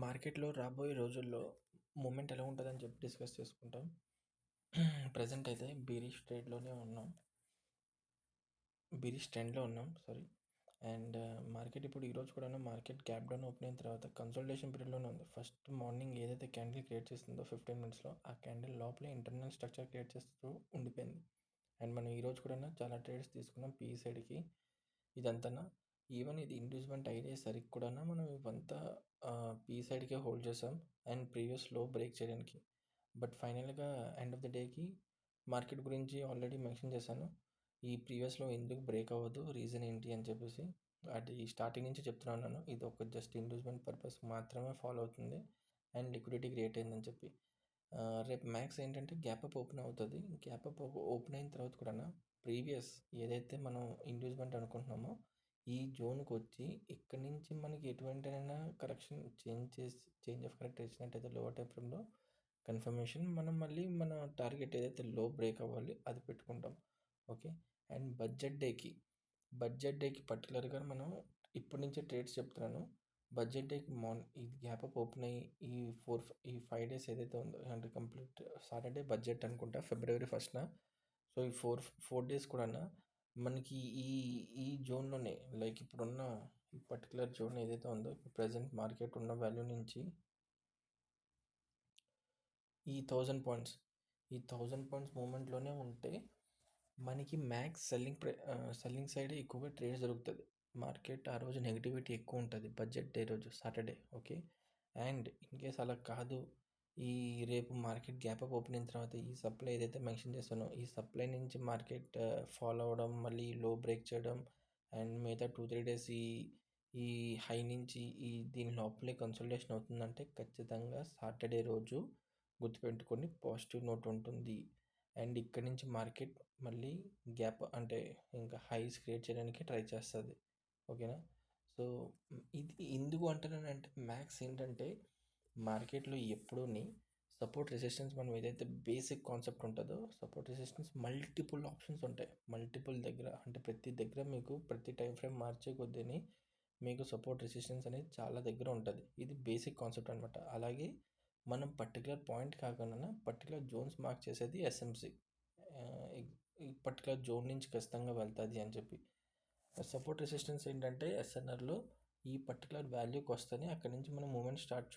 మార్కెట్‌లో రాబోయే రోజుల్లో మూవ్‌మెంట్ ఎలా ఉంటదని చెప్పి డిస్కస్ చేసుకుంటాం. ప్రెజెంట్ అయితే బీరిష్ ట్రెండ్‌లో ఉన్నాం. సారీ. అండ్ మార్కెట్ ఇప్పుడు ఈరోజు కూడాను మార్కెట్ గ్యాప్ డౌన్ ఓపెన్ అయిన తర్వాత కన్సాలిడేషన్ పీరియడ్‌లోనే ఉంది. ఫస్ట్ మార్నింగ్ ఏదైతే క్యాండిల్ క్రియేట్ చేసిందో 15 మినిట్స్‌లో ఆ క్యాండిల్ లోపలే ఇంటర్నల్ స్ట్రక్చర్ క్రియేట్ చేస్తూ ఉండిపోయింది. అండ్ మనం ఈరోజు కూడాను చాలా ట్రేడ్స్ తీసుకున్నాం పీఈ సైడ్‌కి. ఇదంతాన ఈవెన్ ఇది ఇండ్యూస్మెంట్ అయ్యేసరికి కూడాను మనం ఇవంతా పీఈ సైడ్‌కే హోల్డ్ చేసాం అండ్ ప్రీవియస్ లో బ్రేక్ చేయడానికి. బట్ ఫైనల్‌గా ఎండ్ ఆఫ్ ద డేకి మార్కెట్ గురించి ఆల్రెడీ మెన్షన్ చేశాను. ఈ ప్రీవియస్‌లో ఎందుకు బ్రేక్ అవ్వదు, రీజన్ ఏంటి అని చెప్పేసి. అది స్టార్టింగ్ నుంచి చెప్తున్నాను. ఇది ఒక జస్ట్ ఇండ్యూస్మెంట్ పర్పస్ మాత్రమే ఫాలో అవుతుంది అండ్ లిక్విడిటీ క్రియేట్ అయిందని చెప్పి. రేపు మ్యాక్స్ ఏంటంటే గ్యాప్ అప్ ఓపెన్ అవుతుంది. గ్యాప్ అప్ ఓపెన్ అయిన తర్వాత కూడా ప్రీవియస్ ఏదైతే మనం ఇండ్యూస్మెంట్ అనుకుంటున్నామో ఈ జోన్కి వచ్చి ఇక్కడి నుంచి మనకి ఎటువంటినైనా కరెక్షన్ చేంజ్ ఆఫ్ కరెక్ట్ ఇచ్చినట్టయితే లోవర్ టైం ఫ్రేమ్లో కన్ఫర్మేషన్ మనం మళ్ళీ మన టార్గెట్ ఏదైతే లో బ్రేక్ అవ్వాలి అది పెట్టుకుంటాం. ఓకే. అండ్ బడ్జెట్ డేకి పర్టికులర్గా మనం ఇప్పటి నుంచే ట్రేడ్స్ చెప్తున్నాను. బడ్జెట్ డేకి ఇది గ్యాప్ అప్ ఓపెన్ అయ్యి ఈ 5 డేస్ ఏదైతే ఉందో అంటే కంప్లీట్ సాటర్డే బడ్జెట్ అనుకుంటా ఫిబ్రవరి 1న. సో ఈ 4 డేస్ కూడా మనకి ఈ ఈ జోన్లోనే లైక్ ఇప్పుడున్న ఈ పర్టికులర్ జోన్ ఏదైతే ఉందో ప్రజెంట్ మార్కెట్ ఉన్న వాల్యూ నుంచి ఈ 1000 పాయింట్స్ మూమెంట్లోనే ఉంటే మనకి మ్యాక్స్ సెల్లింగ్ సైడ్ ఎక్కువగా ట్రేడ్ జరుగుతుంది. మార్కెట్ ఆ రోజు నెగిటివిటీ ఎక్కువ ఉంటుంది బడ్జెట్ డే రోజు Saturday. Okay. And in case అలా కాదు, ఈ రేపు మార్కెట్ గ్యాప్ అప్ ఓపెన్ అయిన తర్వాత ఈ సప్లై ఏదైతే మెన్షన్ చేస్తానో ఈ సప్లై నుంచి మార్కెట్ ఫాలో అవ్వడం, మళ్ళీ లో బ్రేక్ చేయడం అండ్ మిగతా 2-3 డేస్ ఈ హై నుంచి దీని లోపలే కన్సల్టేషన్ అవుతుందంటే ఖచ్చితంగా సాటర్డే రోజు గుర్తుపెట్టుకొని పాజిటివ్ నోట్ ఉంటుంది. అండ్ ఇక్కడి నుంచి మార్కెట్ మళ్ళీ గ్యాప్ అంటే ఇంకా హైస్ క్రియేట్ చేయడానికి ట్రై చేస్తుంది. ఓకేనా. సో ఇది ఎందుకు అంటున్నానంటే మ్యాక్స్ ఏంటంటే మార్కెట్లో ఎప్పుడూని సపోర్ట్ రెసిస్టెన్స్ మనం ఏదైతే బేసిక్ కాన్సెప్ట్ ఉంటుందో సపోర్ట్ రెసిస్టెన్స్ మల్టిపుల్ ఆప్షన్స్ ఉంటాయి. మల్టిపుల్ దగ్గర అంటే ప్రతి దగ్గర మీకు ప్రతి టైం ఫ్రేమ్ మార్చే కొద్దిని మీకు సపోర్ట్ రెసిస్టెన్స్ అనేది చాలా దగ్గర ఉంటుంది. ఇది బేసిక్ కాన్సెప్ట్ అనమాట. అలాగే మనం పర్టికులర్ పాయింట్ కాకుండా పర్టికులర్ జోన్స్ మార్క్ చేసేది ఎస్ఎంసి. ఈ పర్టికులర్ జోన్ నుంచి ఖచ్చితంగా వెళ్తుంది అని చెప్పి. సపోర్ట్ రెసిస్టెన్స్ ఏంటంటే ఎస్ఎన్ఆర్లో ఈ పర్టికులర్ వాల్యూకి వస్తేనే అక్కడి నుంచి మనం మూమెంట్ స్టార్ట్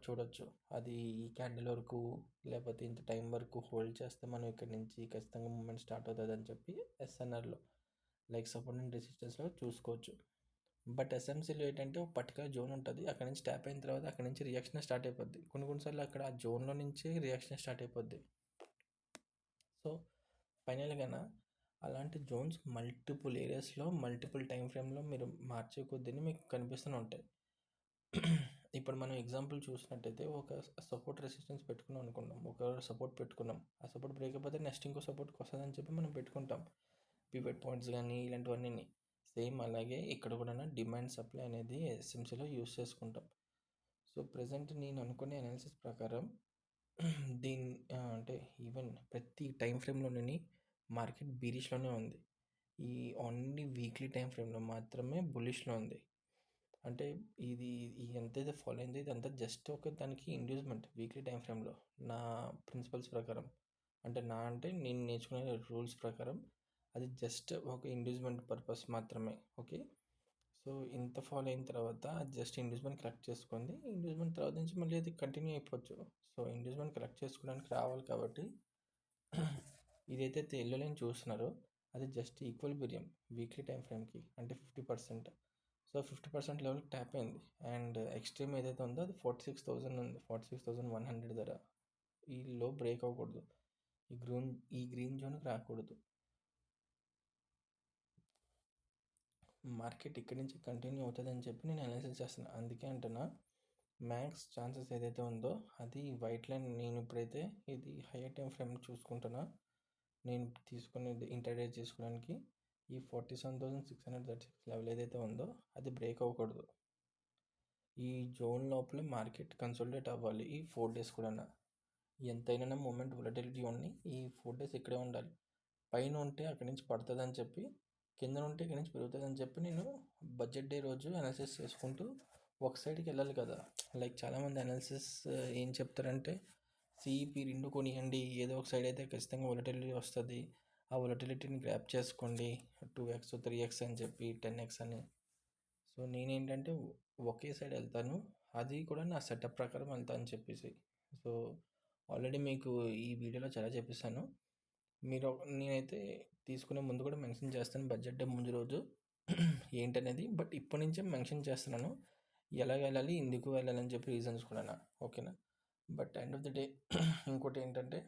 చూడొచ్చు. అది ఈ క్యాండిల్ వరకు లేకపోతే ఇంత టైం వరకు హోల్డ్ చేస్తే మనం ఇక్కడి నుంచి ఖచ్చితంగా మూమెంట్ స్టార్ట్ అవుతుంది అని చెప్పి ఎస్ఎన్ఆర్లో లైక్ సపోర్ట్ అండ్ రెసిస్టెన్స్లో చూసుకోవచ్చు. బట్ ఎస్ఎంసీలో ఏంటంటే ఒక పర్టికులర్ జోన్ ఉంటుంది. అక్కడ నుంచి ట్యాప్ అయిన తర్వాత అక్కడ నుంచి రియాక్షన్ స్టార్ట్ అయిపోద్ది. కొన్నిసార్లు అక్కడ ఆ జోన్లో నుంచి రియాక్షన్ స్టార్ట్ అయిపోద్ది. సో ఫైనల్గా అలాంటి జోన్స్ మల్టిపుల్ ఏరియాస్లో మల్టిపుల్ టైం ఫ్రేమ్లో మీరు మార్చే కొద్దిని మీకు కనిపిస్తూనే ఉంటాయి. ఇప్పుడు మనం ఎగ్జాంపుల్ చూసినట్టయితే ఒక సపోర్ట్ రెసిస్టెన్స్ పెట్టుకున్నాం అనుకున్నాం. ఒక సపోర్ట్ పెట్టుకున్నాం. ఆ సపోర్ట్ బ్రేక్ అయిపోతే నెక్స్ట్ ఇంకో సపోర్ట్కి వస్తుందని చెప్పి మనం పెట్టుకుంటాం. పివట్ పాయింట్స్ కానీ ఇలాంటివన్నీ. సేమ్ అలాగే ఇక్కడ కూడా డిమాండ్ సప్లై అనేది ఎస్ఎంసీలో యూస్ చేసుకుంటాం. సో ప్రజెంట్ నేను అనుకునే అనాలిసిస్ ప్రకారం అంటే ఈవెన్ ప్రతి టైం ఫ్రేమ్లోని మార్కెట్ బీరిష్లోనే ఉంది. ఈ ఓన్లీ వీక్లీ టైం ఫ్రేమ్లో మాత్రమే బులిష్లో ఉంది. అంటే ఇది ఎంతైతే ఫాలో అయిందో ఇదంతా జస్ట్ ఒక దానికి ఇండ్యూస్మెంట్ వీక్లీ టైం ఫ్రేమ్లో నా ప్రిన్సిపల్స్ ప్రకారం. అంటే నేను నేర్చుకునే రూల్స్ ప్రకారం అది జస్ట్ ఒక ఇండ్యూస్మెంట్ పర్పస్ మాత్రమే. ఓకే. సో ఇంత ఫాలో అయిన తర్వాత జస్ట్ ఇండ్యూస్మెంట్ కరెక్ట్ చేసుకోండి. ఇండ్యూస్మెంట్ తర్వాత నుంచి మళ్ళీ అది కంటిన్యూ అయిపోవచ్చు. సో ఇండ్యూస్మెంట్ కరెక్ట్ చేసుకోవడానికి రావాలి కాబట్టి ఇదైతే ఎల్లో లైన్ చూస్తున్నారో అది జస్ట్ ఈక్విలిబ్రియం వీక్లీ టైం ఫ్రేమ్కి అంటే 50%. సో 50% లెవెల్కి ట్యాప్ అయింది. అండ్ ఎక్స్ట్రీమ్ ఏదైతే ఉందో అది 46,000 ఉంది. 46,100 ధర. ఈ లో బ్రేక్ అవ్వకూడదు. ఈ గ్రీన్ జోన్కి రాకూడదు. మార్కెట్ ఇక్కడి నుంచి కంటిన్యూ అవుతుందని చెప్పి నేను అనాలిసిస్ చేస్తున్నాను. అందుకే అంటున్నా మ్యాక్స్ ఛాన్సెస్ ఏదైతే ఉందో అది వైట్ లైన్. నేను ఇప్పుడైతే ఇది హైయర్ టైం ఫ్రేమ్ చూసుకుంటున్నా. నేను తీసుకునేది ఇంటర్డే చేసుకోవడానికి ఈ 47,636 లెవెల్ ఏదైతే ఉందో అది బ్రేక్ అవ్వకూడదు. ఈ జోన్ లోపల మార్కెట్ కన్సోలిడేట్ అవ్వాలి. ఈ 4 డేస్ కూడా ఎంతైనా మూమెంట్ వొలటిలిటీ ఉంది. ఈ 4 డేస్ ఇక్కడే ఉండాలి. పైన ఉంటే అక్కడి నుంచి పడుతుంది అని చెప్పి, కింద ఉంటే ఇక్కడి నుంచి పెరుగుతుంది అని చెప్పి నేను బడ్జెట్ డే రోజు అనాలిసిస్ చేసుకుంటూ ఒక సైడ్కి వెళ్ళాలి కదా. లైక్ చాలామంది అనాలిసిస్ ఏం చెప్తారంటే సిఈపి రెండు కొనియండి, ఏదో ఒక సైడ్ అయితే ఖచ్చితంగా వొలటిలిటీ వస్తుంది, ఆ వొలటిలిటీని గ్రాప్ చేసుకోండి 2x 3x అని చెప్పి 10x అని. సో నేనేంటంటే ఒకే సైడ్ వెళ్తాను, అది కూడా నా సెటప్ ప్రకారం వెళ్తా అని చెప్పేసి. సో ఆల్రెడీ మీకు ఈ వీడియోలో చాలా చెప్పేసాను. మీరు నేనైతే తీసుకునే ముందు కూడా మెన్షన్ చేస్తాను బడ్జెట్ డే ముందు రోజు ఏంటనేది. బట్ ఇప్పటి నుంచే మెన్షన్ చేస్తున్నాను ఎలా వెళ్ళాలి, ఎందుకు వెళ్ళాలని చెప్పి రీజన్స్ కూడా. ఓకేనా. But end of the day ఇంకోటి ఏంటంటే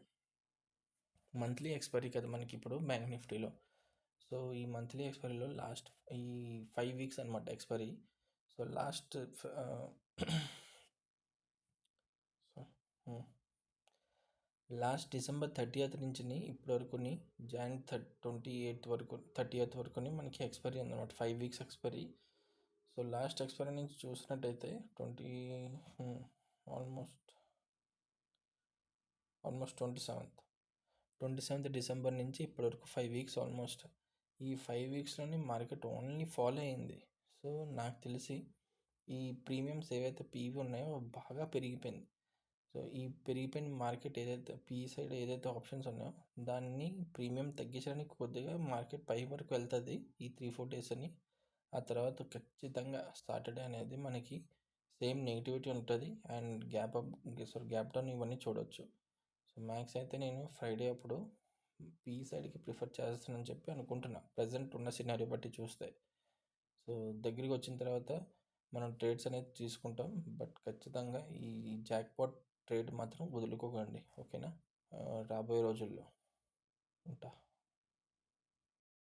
మంత్లీ ఎక్స్పైరీ కదా మనకి ఇప్పుడు బ్యాంక్ నిఫ్టీలో. సో ఈ మంత్లీ ఎక్స్పైరీలో లాస్ట్ ఈ 5 వీక్స్ అనమాట expiry. So last December 30th నుంచి ఇప్పటి వరకుని జాన్ 28th వరకు 30th వరకుని మనకి ఎక్స్పైరీ ఉందన్నమాట, 5 weeks expiry. So last expiry నుంచి చూసినట్టయితే ఆల్మోస్ట్ 27th డిసెంబర్ నుంచి ఇప్పటివరకు 5 వీక్స్ ఆల్మోస్ట్. ఈ 5 వీక్స్లోని మార్కెట్ ఓన్లీ ఫాలో అయింది. సో నాకు తెలిసి ఈ ప్రీమియమ్స్ ఏవైతే పీవీ ఉన్నాయో బాగా పెరిగిపోయింది. సో ఈ పెరిగిపోయిన మార్కెట్ ఏదైతే పీఈ సైడ్ ఏదైతే ఆప్షన్స్ ఉన్నాయో దాన్ని ప్రీమియం తగ్గించడానికి కొద్దిగా మార్కెట్ పై వరకు వెళ్తుంది ఈ 3-4 డేస్ అని. ఆ తర్వాత ఖచ్చితంగా సాటర్డే అనేది మనకి సేమ్ నెగిటివిటీ ఉంటుంది అండ్ గ్యాప్ డౌన్ ఇవన్నీ చూడవచ్చు. సో మ్యాక్స్ అయితే నేను ఫ్రైడే అప్పుడు పీ సైడ్కి ప్రిఫర్ చేస్తానని చెప్పి అనుకుంటున్నా, ప్రజెంట్ ఉన్న సినారీ బట్టి చూస్తే. సో దగ్గరికి వచ్చిన తర్వాత మనం ట్రేడ్స్ అనేది తీసుకుంటాం, బట్ ఖచ్చితంగా ఈ జాక్పాట్ ట్రేడ్ మాత్రం వదులుకోకండి. ఓకేనా. రాబోయే రోజుల్లో ఉంటా.